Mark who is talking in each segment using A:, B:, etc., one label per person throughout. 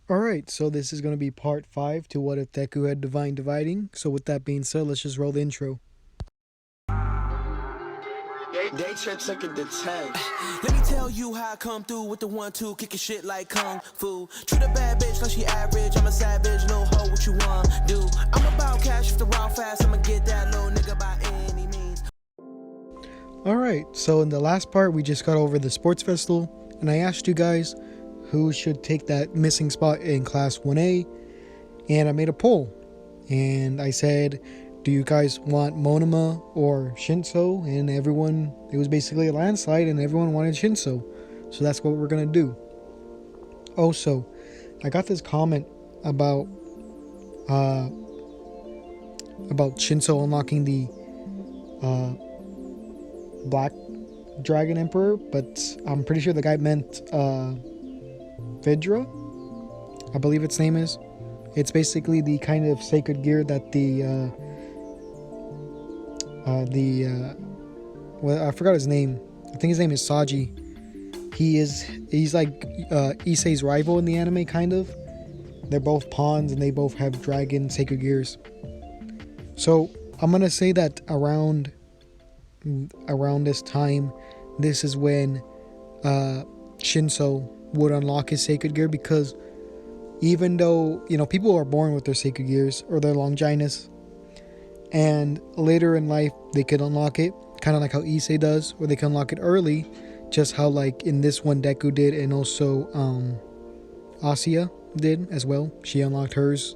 A: Alright, so this is going to be part 5 to What If Deku Had Divine Dividing. So with that being said, let's just roll the intro.
B: They took it to 10.
C: Let me tell you how I come through with the 1-2, kicking shit like kung fu. Treat a bad bitch like she average. I'm a savage, little hoe, what you want do? I'm about cash if the raw fast. I'ma get that little nigga by any means.
A: Alright, so in the last part, we just got over the sports festival, and I asked you guys who should take that missing spot in class 1A, and I made a poll, and I said, do you guys want Monoma or Shinso? And everyone, it was basically a landslide, and everyone wanted Shinso, so that's what we're gonna do. Also, I got this comment about Shinso unlocking the Black Dragon Emperor, but I'm pretty sure the guy meant Vidra, I believe its name is. It's basically the kind of sacred gear that well, I forgot his name. I think his name is Saji. He's like Issei's rival in the anime, kind of. They're both pawns and they both have dragon sacred gears. So I'm gonna say that around this time, this is when Shinso would unlock his sacred gear, because even though, you know, people are born with their sacred gears or their Longinus, and later in life they could unlock it, kind of like how Issei does, or they can unlock it early, just how like in this one Deku did, and also Asuya did as well. She unlocked hers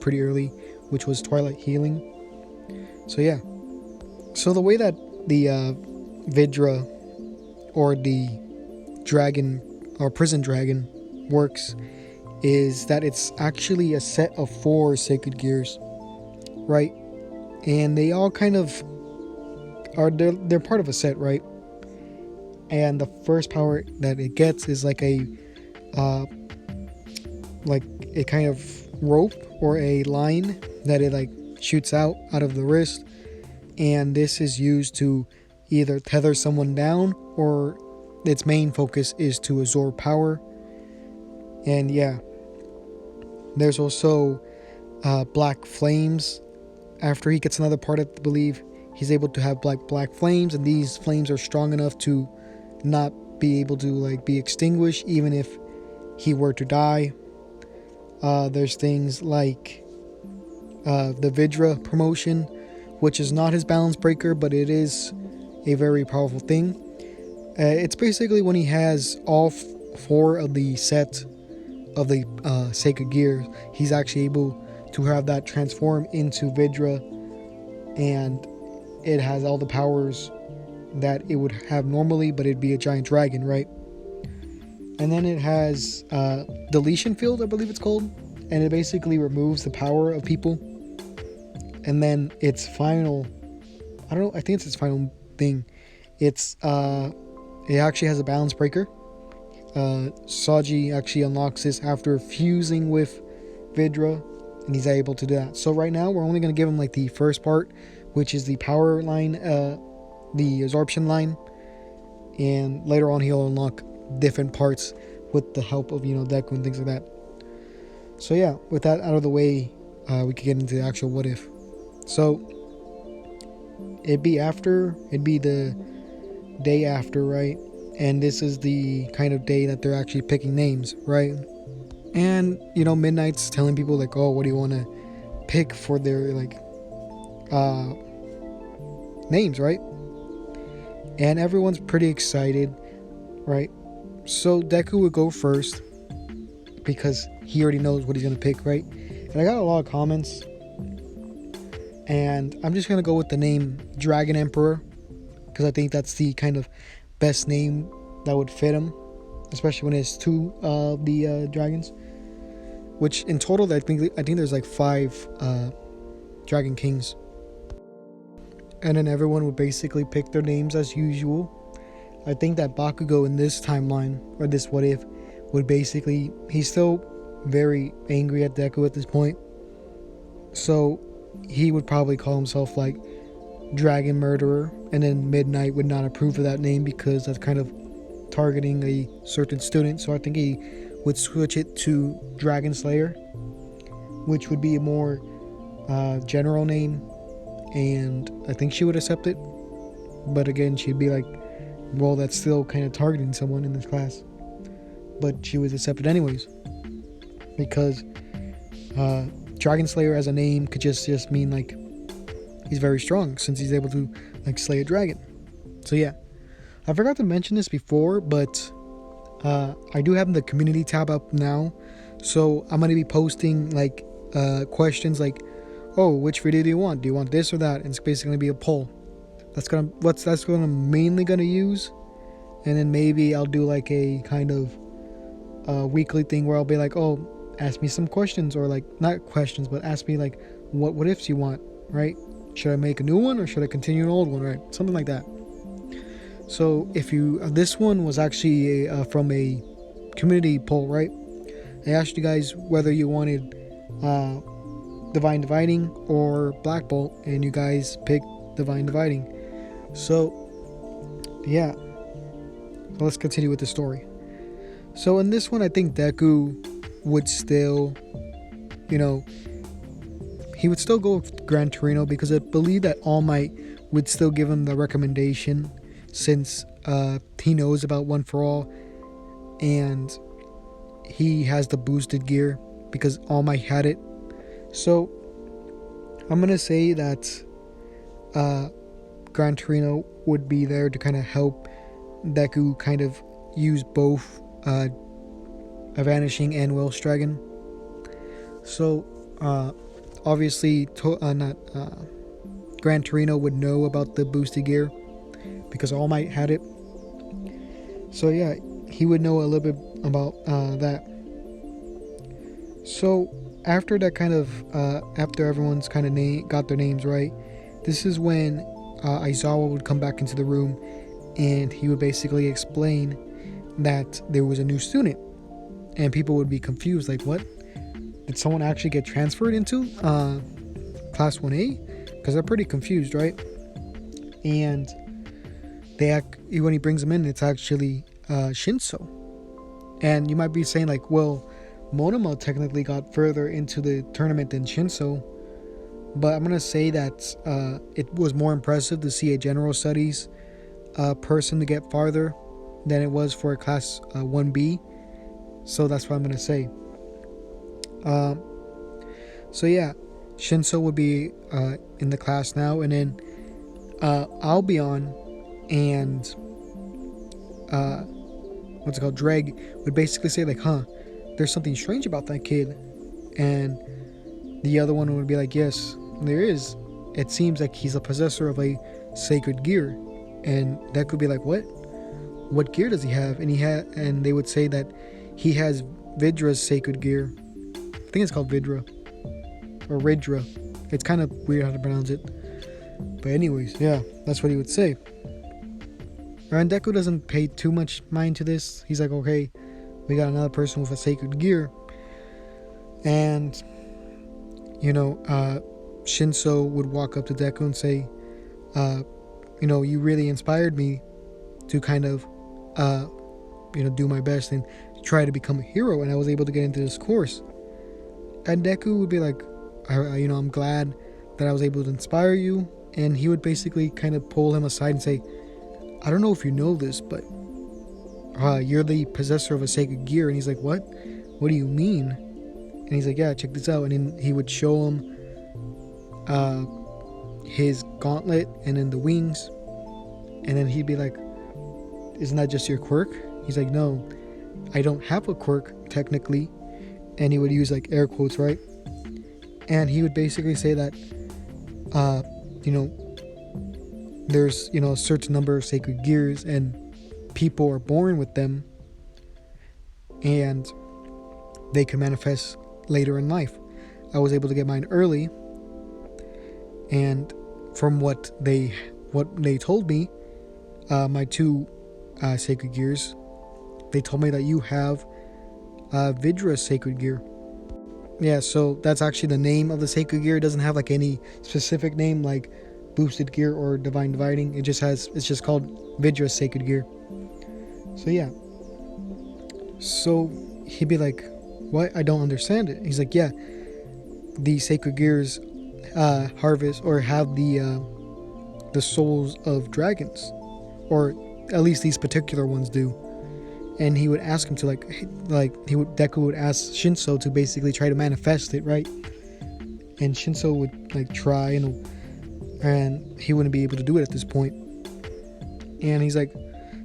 A: pretty early, which was Twilight Healing. So yeah, so the way that the Vidra, or the dragon or prison dragon, works is that it's actually a set of 4 sacred gears, right? And they all kind of are, they're part of a set, right? And the first power that it gets is like a kind of rope or a line that it like shoots out of the wrist, and this is used to either tether someone down, or its main focus is to absorb power. And yeah, there's also black flames. After he gets another part, I believe he's able to have black flames, and these flames are strong enough to not be able to like be extinguished even if he were to die. There's things like the Vidra promotion, which is not his balance breaker, but it is a very powerful thing. It's basically when he has all 4 of the set of the sacred gear, he's actually able to have that transform into Vidra, and it has all the powers that it would have normally, but it'd be a giant dragon, right? And then it has deletion field, I believe it's called, and it basically removes the power of people. And then its final, I don't know, I think it's its final thing. It's it actually has a balance breaker. Saji actually unlocks this after fusing with Vidra, and he's able to do that. So right now we're only going to give him like the first part, which is the power line, the absorption line, and later on he'll unlock different parts with the help of, you know, Deku and things like that. So yeah, with that out of the way, we could get into the actual what if. So it'd be the day after, right? And this is the kind of day that they're actually picking names, right? And, you know, Midnight's telling people like, oh, what do you want to pick for their like names, right? And everyone's pretty excited, right? So Deku would go first because he already knows what he's gonna pick, right? And I got a lot of comments, and I'm just gonna go with the name Dragon Emperor, because I think that's the kind of best name that would fit him, especially when it's 2 of the dragons, which in total I think there's like 5 Dragon Kings. And then everyone would basically pick their names as usual. I think that Bakugo in this timeline, or this what if, would basically, he's still very angry at Deku at this point, so he would probably call himself like Dragon Murderer, and then Midnight would not approve of that name because that's kind of targeting a certain student, so I think he would switch it to Dragon Slayer, which would be a more general name, and I think she would accept it. But again, she'd be like, well, that's still kind of targeting someone in this class. But she was accepted anyways, because Dragon Slayer as a name could just mean like he's very strong, since he's able to like slay a dragon. So yeah, I forgot to mention this before, but I do have the community tab up now, so I'm gonna be posting like questions like, oh, which video do you want? Do you want this or that? And it's basically gonna be a poll. That's gonna mainly gonna use, and then maybe I'll do like a kind of weekly thing where I'll be like, oh, ask me some questions, or like not questions, but ask me like what ifs you want, right? Should I make a new one or should I continue an old one, right? Something like that. So if you this one was actually from a community poll, right? I asked you guys whether you wanted Divine Dividing or Black Bolt, and you guys picked Divine Dividing. So yeah, let's continue with the story. So in this one, I think Deku would still, he would still go with Gran Torino, because I believe that All Might would still give him the recommendation, since he knows about One for All, and he has the boosted gear because All Might had it. So I'm gonna say that Gran Torino would be there to kind of help Deku kind of use both Vanishing and Will Dragon. So obviously Gran Torino would know about the boosted gear because All Might had it. So yeah, he would know a little bit about that. So after that kind of after everyone's kind of got their names right, this is when Aizawa would come back into the room, and he would basically explain that there was a new student, and people would be confused, like, what? Did someone actually get transferred into class 1A? Because they're pretty confused, right? And when he brings them in, it's actually Shinso. And you might be saying like, well, Monoma technically got further into the tournament than Shinso, but I'm gonna say that it was more impressive to see a general studies person to get farther than it was for a class 1B. So that's what I'm gonna say. So yeah, Shinso would be in the class now, and then I'll be on, and Dreg would basically say like, there's something strange about that kid, and the other one would be like, yes, there is. It seems like he's a possessor of a sacred gear. And that could be like, what gear does he have? And they would say that he has Vidra's sacred gear. I think it's called Vidra or Ridra. It's kind of weird how to pronounce it, but anyways, yeah, that's what he would say. And Deku doesn't pay too much mind to this. He's like, okay, we got another person with a sacred gear. And Shinso would walk up to Deku and say, you really inspired me to kind of do my best and try to become a hero, and I was able to get into this course. And Deku would be like, I'm glad that I was able to inspire you. And he would basically kind of pull him aside and say, I don't know if you know this, but you're the possessor of a sacred gear. And he's like, what do you mean? And he's like, yeah, check this out. And then he would show him his gauntlet and then the wings, and then he'd be like, isn't that just your quirk? He's like, no, I don't have a quirk technically. And he would use like air quotes, right? And he would basically say that there's a certain number of sacred gears, and people are born with them, and they can manifest later in life. I was able to get mine early, and from what they told me, my two sacred gears, they told me that you have Vidra's sacred gear. Yeah, so that's actually the name of the sacred gear. It doesn't have like any specific name like boosted gear or divine dividing. It's just called Vidra's sacred gear. So yeah. So he'd be like, what? I don't understand it. He's like, yeah, the sacred gears harvest or have the souls of dragons, or at least these particular ones do. And he would ask him to Deku would ask Shinso to basically try to manifest it, right? And Shinso would like try and he wouldn't be able to do it at this point. And he's like,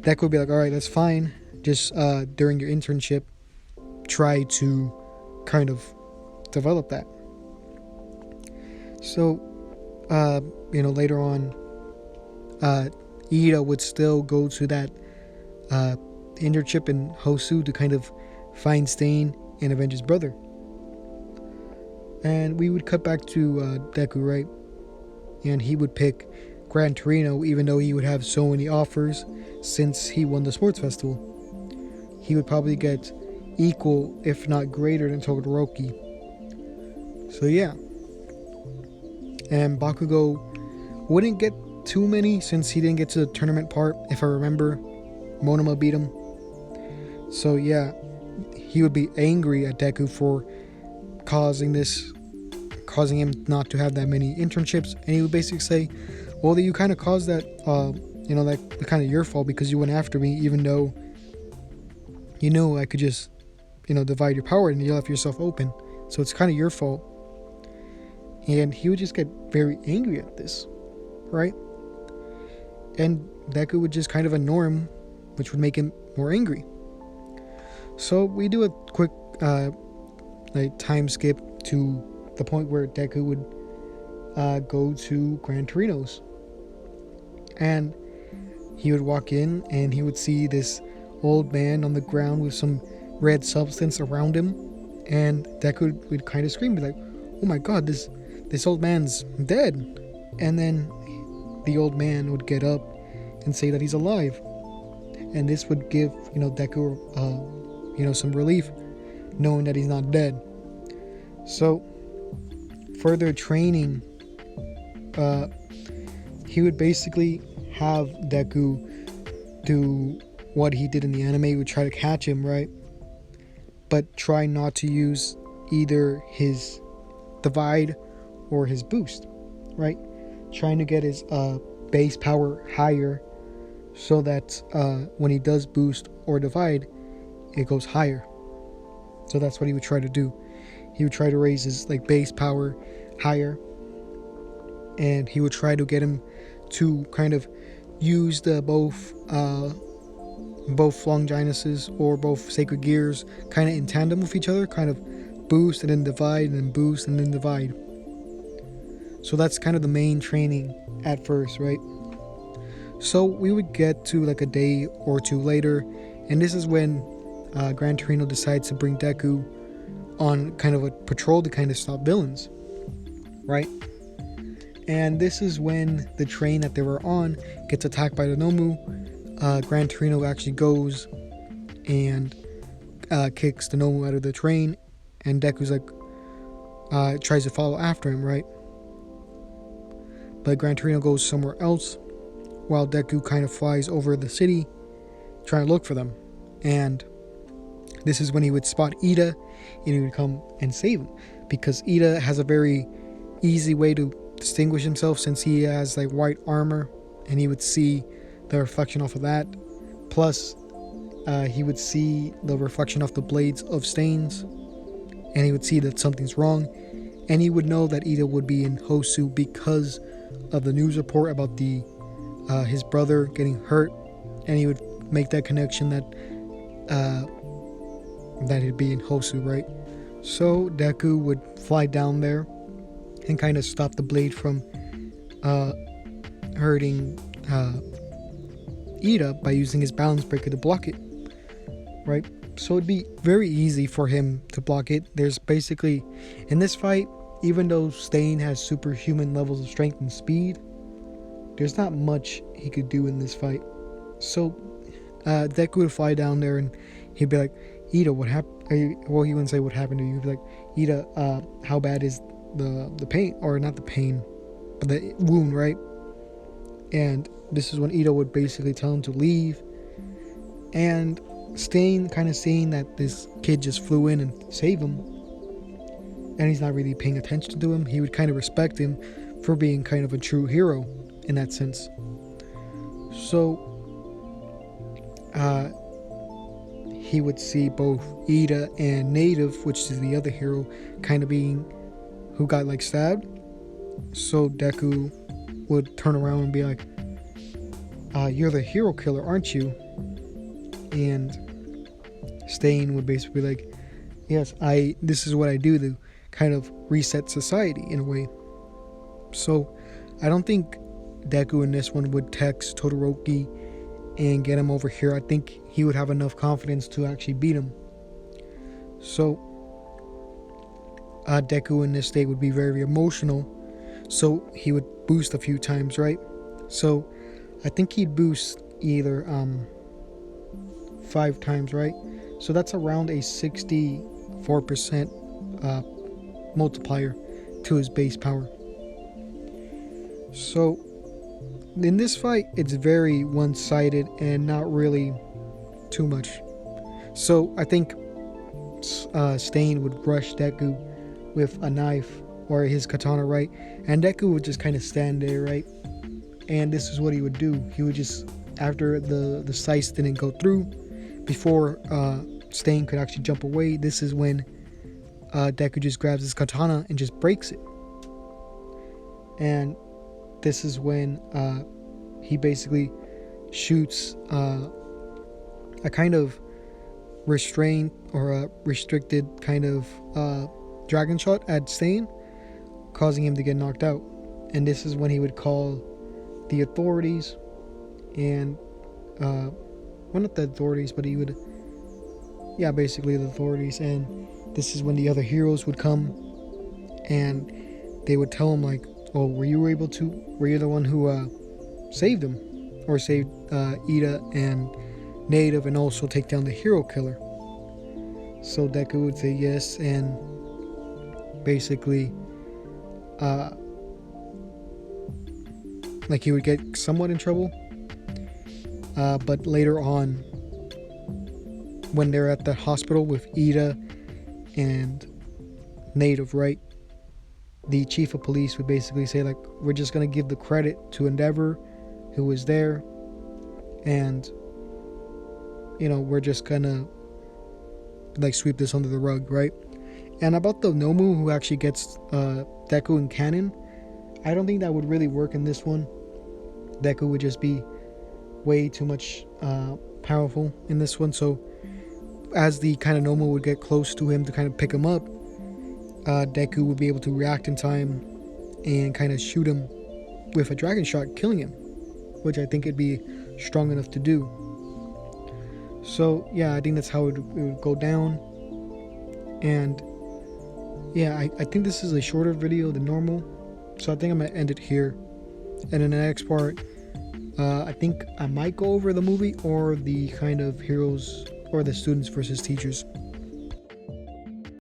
A: Deku would be like, all right, that's fine. Just during your internship, try to kind of develop that. So, later on, Ida would still go to that internship in Hosu to kind of find Stain and avenge his brother. And we would cut back to Deku, right? And he would pick Gran Torino, even though he would have so many offers since he won the sports festival. He would probably get equal, if not greater, than Todoroki. So yeah. And Bakugo wouldn't get too many since he didn't get to the tournament part. If I remember, Monoma beat him. So yeah, he would be angry at Deku for causing him not to have that many internships, and he would basically say, well, you kind of caused that, like kind of your fault because you went after me, even though you know I could just, divide your power and you left yourself open. So it's kind of your fault. And he would just get very angry at this, right? And Deku would just kind of ignore him, which would make him more angry. So we do a quick time skip to the point where Deku would go to Gran Torino's. And he would walk in and he would see this old man on the ground with some red substance around him. And Deku would kind of scream, be like, oh my god, this old man's dead. And then the old man would get up and say that he's alive. And this would give, Deku, some relief, knowing that he's not dead. So, further training, he would basically have Deku do what he did in the anime. He would try to catch him, right? But try not to use either his divide or his boost, right? Trying to get his base power higher so that when he does boost or divide, it goes higher. So that's what he would try to do. He would try to raise his base power higher, and he would try to get him to kind of use the both Longinuses or both Sacred Gears kind of in tandem with each other, kind of boost and then divide and then boost and then divide. So that's kind of the main training at first, right? So we would get to a day or two later, and this is when Gran Torino decides to bring Deku on kind of a patrol to kind of stop villains, right? And this is when the train that they were on gets attacked by the Nomu. Gran Torino actually goes and kicks the Nomu out of the train, and Deku's tries to follow after him, right? But Gran Torino goes somewhere else while Deku kind of flies over the city trying to look for them. And this is when he would spot Ida and he would come and save him, because Ida has a very easy way to distinguish himself since he has white armor, and he would see the reflection off of that. Plus he would see the reflection off the blades of Stains, and he would see that something's wrong, and he would know that Ida would be in Hosu because of the news report about his brother getting hurt, and he would make that connection that he'd be in Hosu, right? So Deku would fly down there and kind of stop the blade from hurting Ida by using his balance breaker to block it, right? So it'd be very easy for him to block it. There's basically, in this fight, even though Stain has superhuman levels of strength and speed, there's not much he could do in this fight. So Deku would fly down there and he'd be like, Ida, what happened? Well, he wouldn't say what happened to you. He'd be like, Ida, how bad is the pain? Or not the pain, but the wound, right? And this is when Ida would basically tell him to leave. And Stain kind of seeing that this kid just flew in and saved him, and he's not really paying attention to him, he would kind of respect him for being kind of a true hero in that sense. So he would see both Ida and Native, which is the other hero, kind of being who got like stabbed. So Deku would turn around and be like, you're the hero killer, aren't you? And Stain would basically be like, yes, this is what I do to kind of reset society in a way. So I don't think Deku in this one would text Todoroki and get him over here. I think he would have enough confidence to actually beat him. So Deku in this state would be very emotional, so he would boost a few times, right? So I think he'd boost either 5 times, right? So that's around a 64% multiplier to his base power. So in this fight, it's very one-sided and not really too much. So I think Stain would rush Deku with a knife or his katana, right? And Deku would just kind of stand there, right? And this is what he would do. He would just, after the slice didn't go through, before Stain could actually jump away, this is when Deku just grabs his katana and just breaks it. And this is when he basically shoots a kind of restrained or a restricted kind of dragon shot at Stain, causing him to get knocked out. And this is when he would call the authorities, and well, not the authorities, but he would, yeah, basically the authorities. And this is when the other heroes would come and they would tell him like, oh, were you the one who saved him, or saved Ida and Native, and also take down the hero killer? So Deku would say yes, and basically like he would get somewhat in trouble, but later on, when they're at the hospital with Ida and Native, right, the chief of police would basically say like, we're just gonna give the credit to Endeavor, who was there, and we're just gonna like sweep this under the rug, right? And about the Nomu who actually gets Deku in canon, I don't think that would really work in this one. Deku would just be way too much powerful in this one. So as the kind of Nomu would get close to him to kind of pick him up, Deku would be able to react in time and kind of shoot him with a dragon shot, killing him, which I think it'd be strong enough to do. So yeah, I think that's how it would go down. And yeah, I think this is a shorter video than normal, so I think I'm gonna end it here. And in the next part, I think I might go over the movie or the kind of heroes or the students versus teachers.